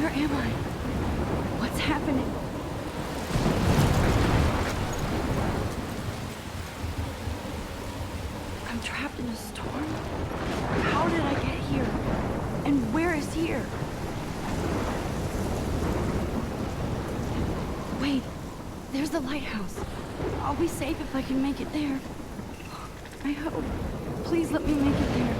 Where am I? What's happening? I'm trapped in a storm? How did I get here? And where is here? Wait, there's the lighthouse. I'll be safe if I can make it there. I hope. Please let me make it there.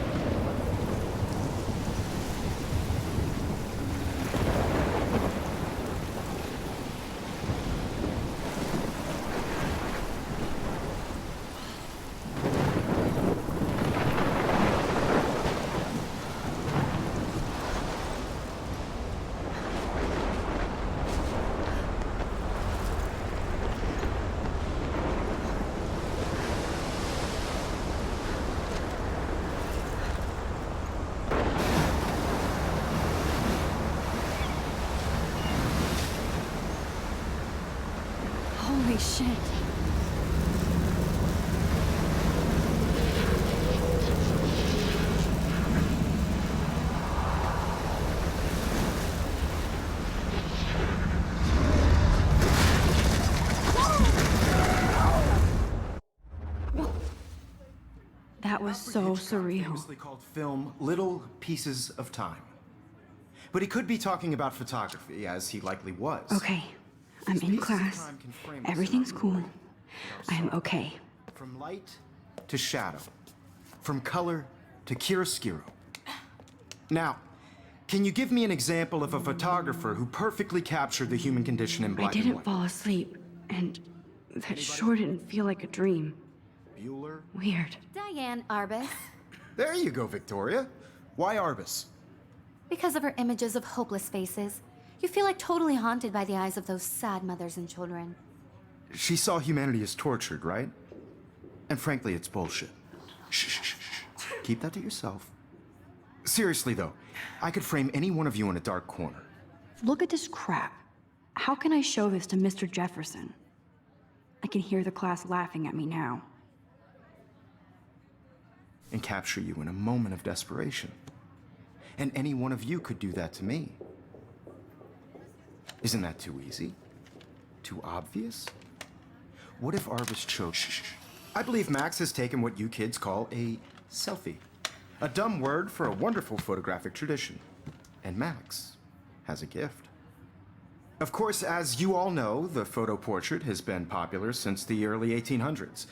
Holy shit. That was so surreal. Famously called film Little Pieces of Time. But he could be talking about photography, as he likely was. Okay, I'm in class. Everything's cool. I'm okay. From light to shadow. From color to chiaroscuro. Now, can you give me an example of a photographer who perfectly captured the human condition in black and I didn't white? fall asleep, and that sure didn't feel like a dream. Bueller? Weird. Diane Arbus. There you go, Victoria. Why Arbus? Because of her images of hopeless faces, you feel like totally haunted by the eyes of those sad mothers and children. She saw humanity as tortured, right? And frankly, it's bullshit. Shh, shh, shh, shh. Keep that to yourself. Seriously, though, I could frame any one of you in a dark corner. Look at this crap. How can I show this to Mr. Jefferson? I can hear the class laughing at me now. And capture you in a moment of desperation. And any one of you could do that to me. Isn't that too easy? Too obvious? What if Arbus chose? Shh. I believe Max has taken what you kids call a selfie. A dumb word for a wonderful photographic tradition. And Max has a gift. Of course, as you all know, the photo portrait has been popular since the early 1800s.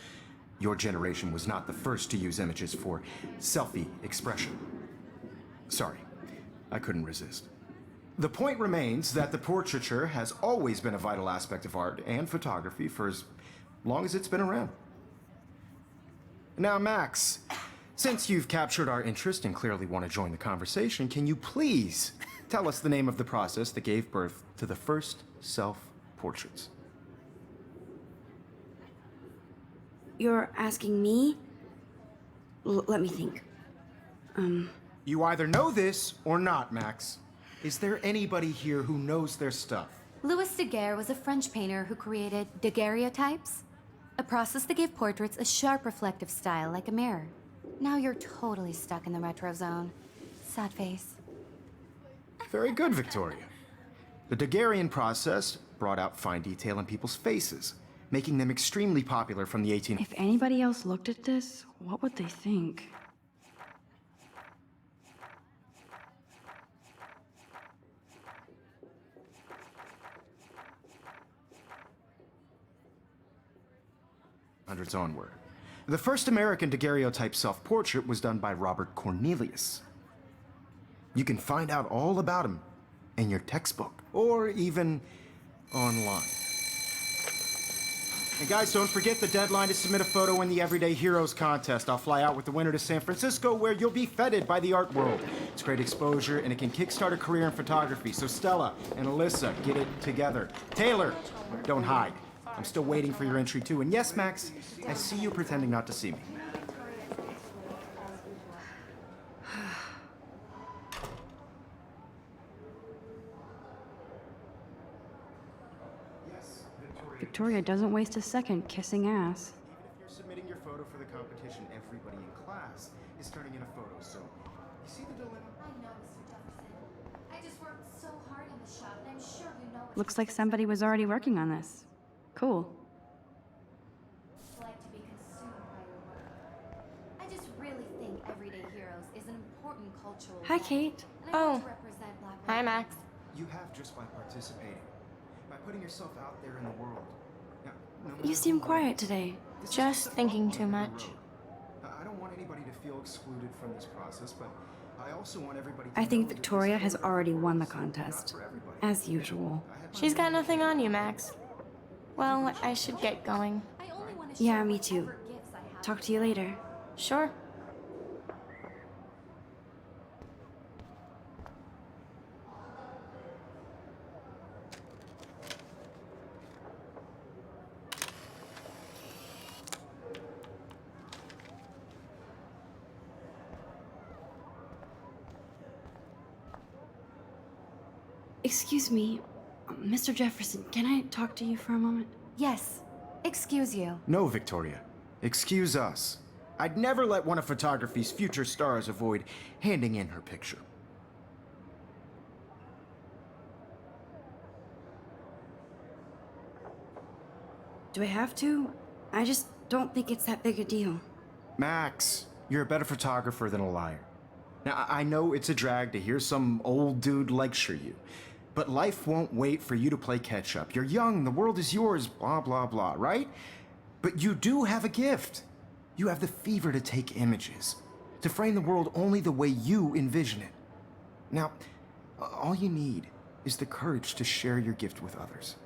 Your generation was not the first to use images for selfie expression. Sorry, I couldn't resist. The point remains that the portraiture has always been a vital aspect of art and photography for as long as it's been around. Now, Max, since you've captured our interest and clearly want to join the conversation, can you please tell us the name of the process that gave birth to the first self-portraits? You're asking me? Let me think. You either know this or not, Max. Is there anybody here who knows their stuff? Louis Daguerre was a French painter who created daguerreotypes, a process that gave portraits a sharp reflective style like a mirror. Now you're totally stuck in the retro zone. Sad face. Very good, Victoria. The Daguerrean process brought out fine detail in people's faces, making them extremely popular from the 1800s. If anybody else looked at this, what would they think? Onward. The first American daguerreotype self-portrait was done by Robert Cornelius. You can find out all about him in your textbook, or even online. And guys, don't forget the deadline to submit a photo in the Everyday Heroes contest. I'll fly out with the winner to San Francisco, where you'll be feted by the art world. It's great exposure, and it can kickstart a career in photography. So Stella and Alyssa, get it together. Taylor, don't hide. I'm still waiting for your entry too. And yes, Max, I see you pretending not to see me. Victoria doesn't waste a second kissing ass. Even if you're submitting your photo for the competition, everybody in class is turning in a photo, so you see the dilemma? I know, Mr. Jefferson. I just worked so hard on the Looks like somebody was already working on this. Cool. Like to be consumed by your work. I just really think Everyday Heroes is an important cultural Hi, event, Kate. and I want to represent Black Hi, women. Max. You have just by participating, by putting yourself out there in the world. Now, no You matter seem who quiet wins, today. this is Just a thinking bump too in the much. road. I don't want anybody to feel excluded from this process, but I also want everybody to I think know that this Victoria has photograph already won the is not contest. for everybody. As usual. I had my She's got own nothing on you, opinion. Max. Well, I should get going. I only want to Yeah, share me too. whatever gifts I have. Talk to you later. Sure. Excuse me, Mr. Jefferson, can I talk to you for a moment? Yes. Excuse you. No, Victoria. Excuse us. I'd never let one of photography's future stars avoid handing in her picture. Do I have to? I just don't think it's that big a deal. Max, you're a better photographer than a liar. Now, I know it's a drag to hear some old dude lecture you, but life won't wait for you to play catch up. You're young, the world is yours, blah, blah, blah, right? But you do have a gift. You have the fever to take images, to frame the world only the way you envision it. Now, all you need is the courage to share your gift with others.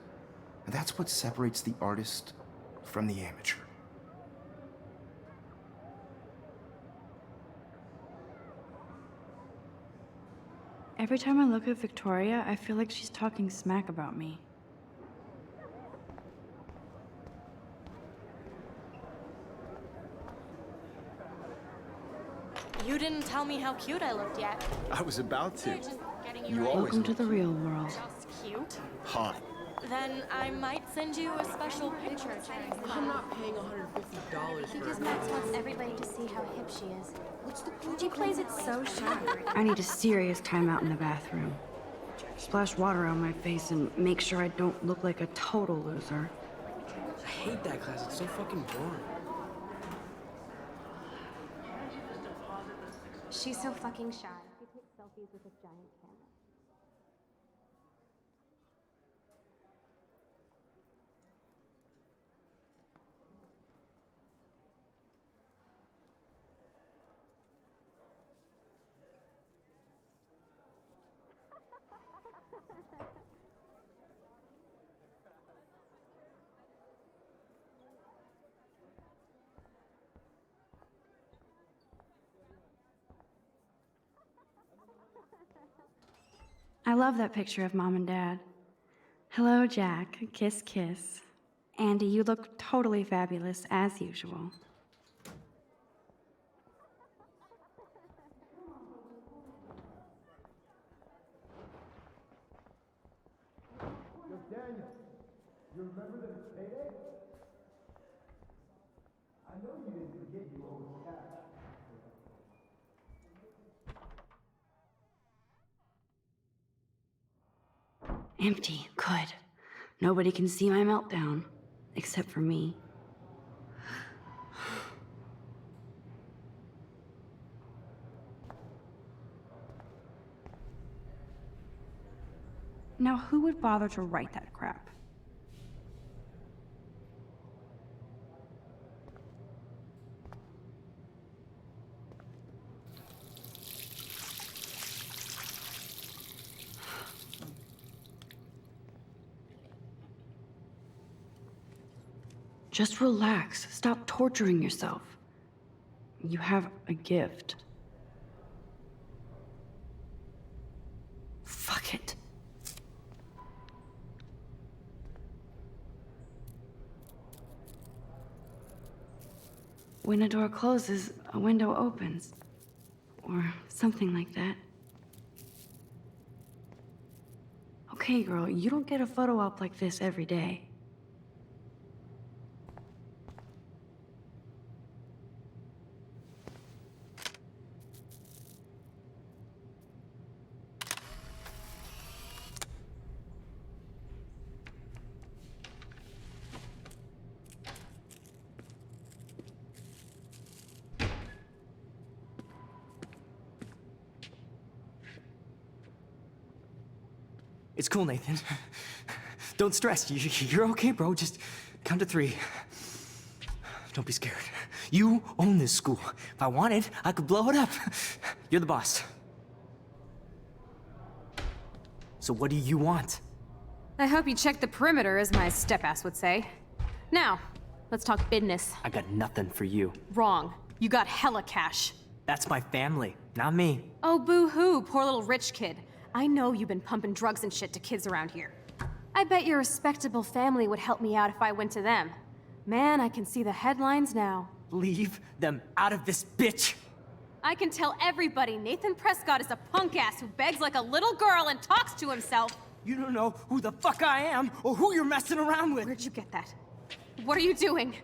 And that's what separates the artist from the amateur. Every time I look at Victoria, I feel like she's talking smack about me. You didn't tell me how cute I looked yet. I was about to. They're just getting you You right. always Welcome to look the real world. Just cute. hot. Then I might send you a special picture. I'm not paying $150 Because for Max wants everybody to see how hip she is. She plays it so sharp. I need a serious timeout in the bathroom. Splash water on my face and make sure I don't look like a total loser. I hate that class. It's so fucking boring. She's so fucking shy. She takes selfies with a giant camera. I love that picture of Mom and Dad. Hello, Jack. Kiss, kiss. Andy, you look totally fabulous, as usual. Daniel, you remember that it's payday? I know you didn't forget you owe us cash. Empty. Good. Nobody can see my meltdown. Except for me. Now, who would bother to write that crap? Just relax. Stop torturing yourself. You have a gift. Fuck it. When a door closes, a window opens. Or something like that. Okay, girl, you don't get a photo op like this every day. It's cool, Nathan. Don't stress. You're okay, bro. Just count to 3. Don't be scared. You own this school. If I wanted, I could blow it up. You're the boss. So what do you want? I hope you checked the perimeter, as my step-ass would say. Now, let's talk business. I got nothing for you. Wrong. You got hella cash. That's my family, not me. Oh, boo-hoo, poor little rich kid. I know you've been pumping drugs and shit to kids around here. I bet your respectable family would help me out if I went to them. Man, I can see the headlines now. Leave them out of this bitch! I can tell everybody Nathan Prescott is a punk-ass who begs like a little girl and talks to himself. You don't know who the fuck I am or who you're messing around with. Where'd you get that? What are you doing?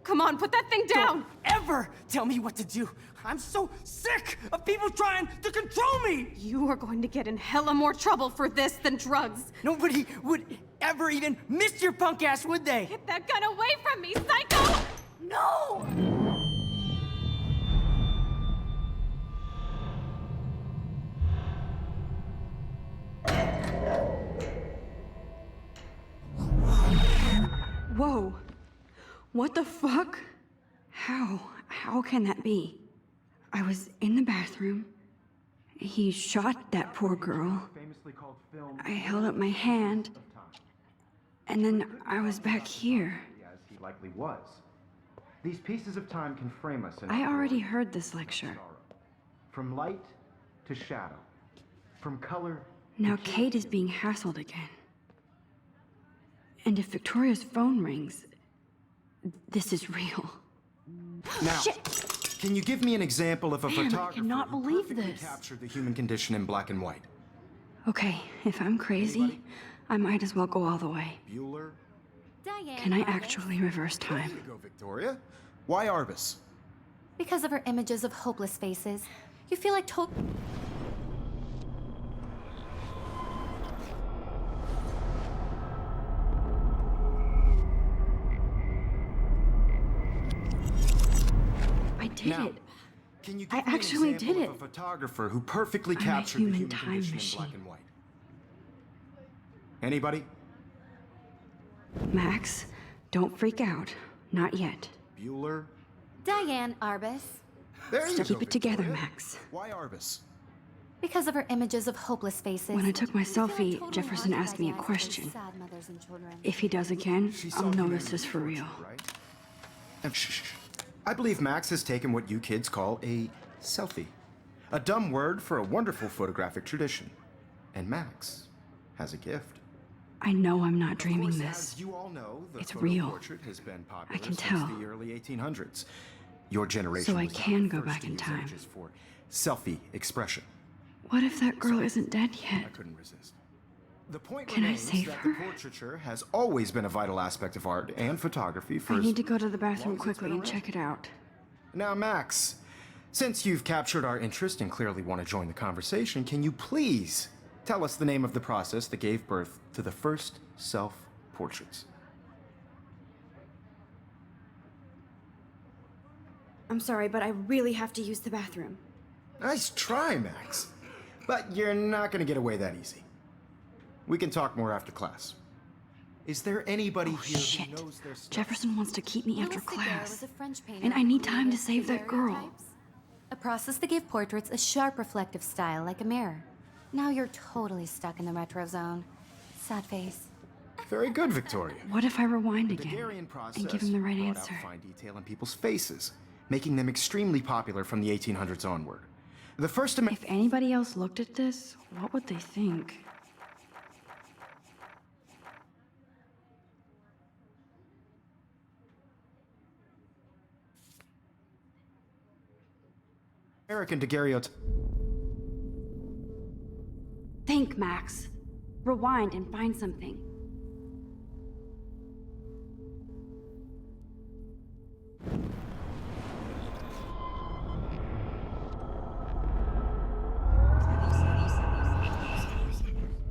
Come on, put that thing down! Don't ever tell me what to do. I'm so sick of people trying to control me! You are going to get in hella more trouble for this than drugs. Nobody would ever even miss your punk ass, would they? Get that gun away from me, psycho! No! Whoa. What the fuck? How can that be? I was in the bathroom. He shot that poor girl. I held up my hand. And then I was back here. As he likely was. These pieces of time can frame us in I already heard this lecture. from light to shadow, from color. Now Kate is being hassled again. And if Victoria's phone rings, this is real. Now, Shit! can you give me an example of a Man, I photographer cannot who believe perfectly this. captured the human condition in black and white? Okay, if I'm crazy, I might as well go all the way. Bueller? Diane. Can I Arbus. actually reverse There time? you go, Victoria. Why Arbus? Because of her images of hopeless faces. You feel like I did Now, it. Can you I give me actually an example did of it. a photographer who perfectly I'm a captured the human human time condition in black machine. and white? Anybody? Max, don't freak out. Not yet. Bueller? Diane Arbus. There you go, Keep it together, Victoria. Max. Why Arbus? Because of her images of hopeless faces. When I took my You feel selfie, totally Jefferson haunted asked by me a the eyes of question. those sad mothers and children. If he does again, She saw I'll know humanity this is for real. tortured, right? And shh. I believe Max has taken what you kids call a selfie. A dumb word for a wonderful photographic tradition. And Max has a gift. I know I'm not Of dreaming course, this. as you all know, the It's photo real. portrait has been popular can since tell. the early 1800s. Your generation So I was not can the go first back to in use time. images for selfie expression. What if that girl isn't dead I yet? couldn't resist. The point Can I remains save that her? the portraiture has always been a vital aspect of art and photography for I as need to go to the bathroom long as it's quickly been and around. check it out. Now, Max, since you've captured our interest and clearly want to join the conversation, can you please tell us the name of the process that gave birth to the first self-portraits? I'm sorry, but I really have to use the bathroom. Nice try, Max. But you're not going to get away that easy. We can talk more after class. Is there anybody here Shit. who knows their stuff? Jefferson wants to keep me after Louis Daguerre class. was a French painter And I who need time to created save that girl. daguerreotypes, a process that gave portraits a sharp reflective style like a mirror. Now you're totally stuck in the retro zone. Sad face. Very good, Victoria. What if I rewind The again Daguerrean process and give him the right brought answer? out fine detail in people's faces, making them extremely popular from the 1800s onward. The first If anybody else looked at this, what would they think? American daguerreotype. Think, Max. Rewind and find something.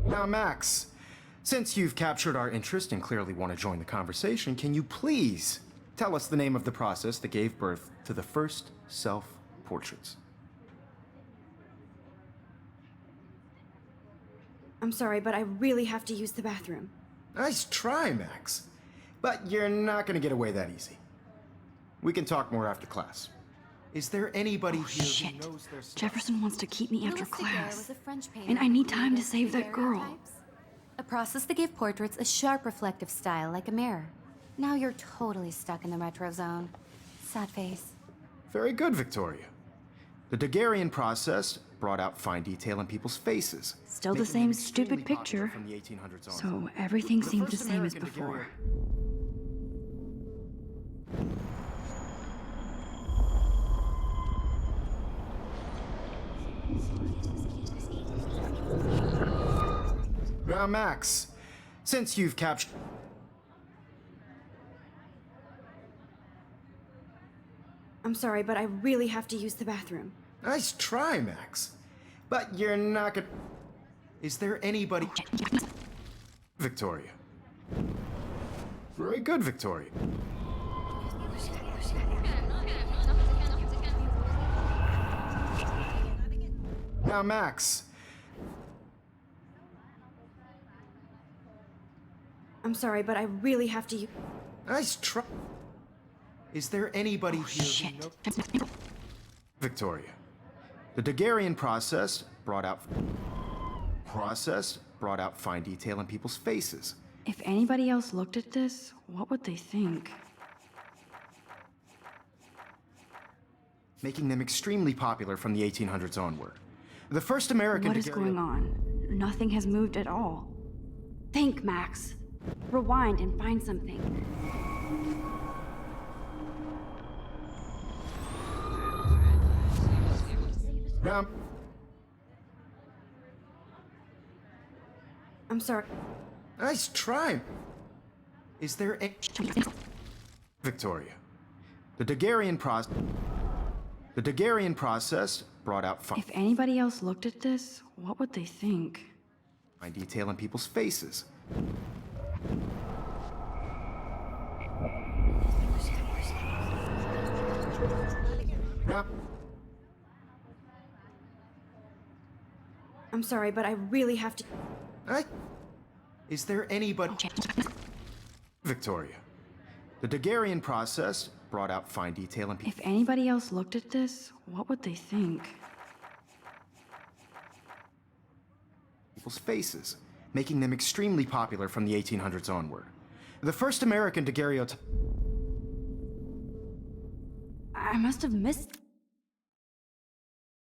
Now, Max, since you've captured our interest and clearly want to join the conversation, can you please tell us the name of the process that gave birth to the first self-portraits? I'm sorry, but I really have to use the bathroom. Nice try, Max. But you're not gonna get away that easy. We can talk more after class. Is there anybody here Shit. who knows their stuff? Jefferson wants to keep me after Louis Daguerre class. was a French painter And I who need time to created save that girl. daguerreotypes, a process that gave portraits a sharp reflective style like a mirror. Now you're totally stuck in the retro zone. Sad face. Very good, Victoria. The Daguerrean process brought out fine detail in people's faces. Still the making them same extremely stupid popular picture. from the 1800s on. So everything The seemed the first same as American before. Now, Max, since you've captured... I'm sorry, but I really have to use the bathroom. Nice try, Max. But you're not gonna... Is there anybody... Victoria. Very good, Victoria. Now, Max. I'm sorry, but I really have to use... Nice try. Is there anybody here Shit. who knows... Victoria. The Daguerrean process brought out fine detail in people's faces. If anybody else looked at this, what would they think? Making them extremely popular from the 1800s onward. The first American What is going on? Nothing has moved at all. Think, Max. Rewind and find something. Now, I'm sorry. nice try. Is there a... Victoria. The Daguerrean process brought out If anybody else looked at this, what would they think? fine detail in people's faces. Now, I'm sorry, but I really have to... Is there anybody... Victoria. The Daguerrean process brought out fine detail in If anybody else looked at this, what would they think? people's faces, making them extremely popular from the 1800s onward. The first American daguerreotype... I must have missed...